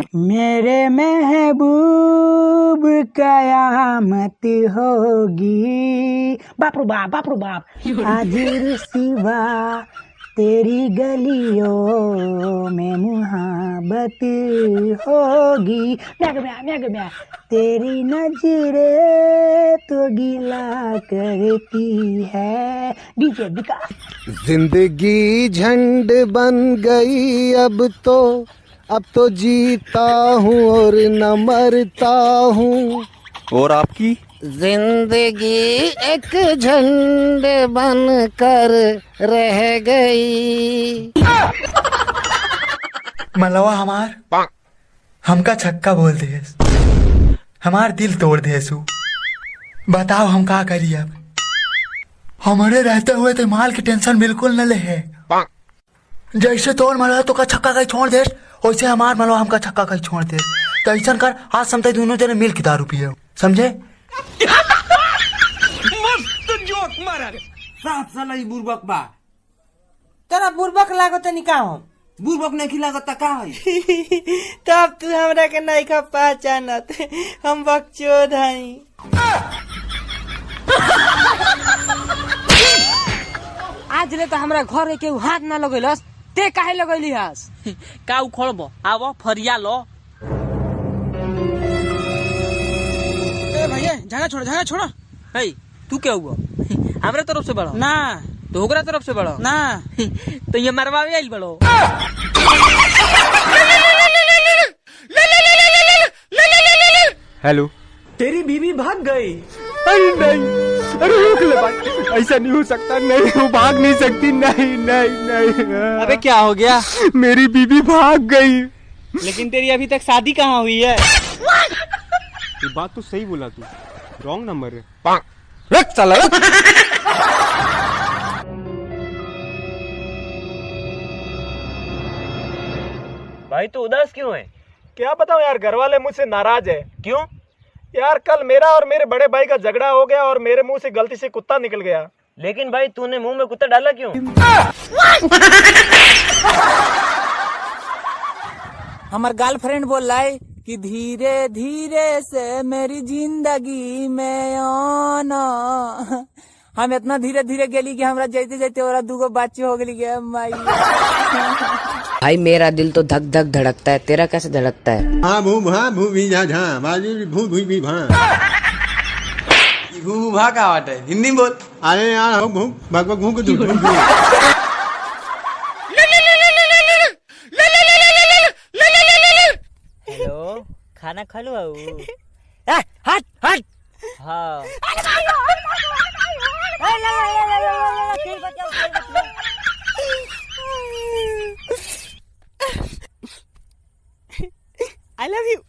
मेरे महबूब कयामत होगी, बाप रे बाप, बाप रे बाप। हाजिर सिवा तेरी गलियों में मुहब्बत होगी, म्या तेरी नजरें तो गिला करती है, डीजे विकास। जिंदगी झंड बन गई अब तो जीता हूँ और न मरता हूँ। और आपकी जिंदगी एक झंड बन कर रह गई। मलवा हमार हमका छक्का बोल दे, हमार दिल तोड़ दे सु। बताओ हम का करी अब? हमारे रहते हुए तो माल की टेंशन बिल्कुल न ले है। जैसे तोड़ मलवा तो का छक्का कहीं छोड़ दे, वैसे हमार मलवा हमका छक्का कहीं छोड़ दे। तो ऐसा कर, आज समझते दोनों जने मिल के दारू पिए, समझे? मस्त जोक मारा रे। साफ साला ई बुर्बक बा। तेरा बुर्बक लागत नहीं का हम? बुर्बक नहीं खिलागत का है? तब तू हमरा के नहीं खा पहचानत, हम बकचोद हई। आज ले तो हमरा घर के हाथ ना लगैलस, ते काहे लगैली हस? का उखड़बो, आव फरिया लो। ए भैया जगह छोड़। हे तू क्या हुआ? हमरा तरफ से बढ़ो ना, तो ओकरा तरफ से बढ़ो ना। तो ये मरवावे आइल बढ़ो। हेलो। तेरी बीवी भाग गई। अरे नहीं, अरे रोक ले भाई, ऐसा नहीं हो सकता। नहीं, वो भाग नहीं सकती। नहीं नहीं नहीं। अबे क्या हो गया? मेरी बीवी भाग गई। लेकिन तेरी अभी तक शादी कहाँ हुई है? ये बात तो सही बोला तू, रॉन्ग नंबर है। रख साला रख। भाई तू उदास क्यों है? क्या बताऊं यार, घर वाले मुझसे नाराज है। क्यों? यार कल मेरा और मेरे बड़े भाई का झगड़ा हो गया और मेरे मुंह से गलती से कुत्ता निकल गया। लेकिन भाई तूने मुंह में कुत्ता डाला क्यों? हमार गर्लफ्रेंड बोल रहा है कि धीरे धीरे से मेरी जिंदगी में आना। हम इतना धीरे धीरे गेली कि हमरा जाते जाते और दूगो बच्चे हो गई के माई। भाई मेरा दिल तो धक धक धड़कता है, तेरा कैसे धड़कता है? हाँ भू भी जा बाजू भू भी भा। भू भा का बात है, हिंदी बोल। अरे यार भू भग भू को दूध। हेलो, खाना खा लो। हट हट। हाँ I love you.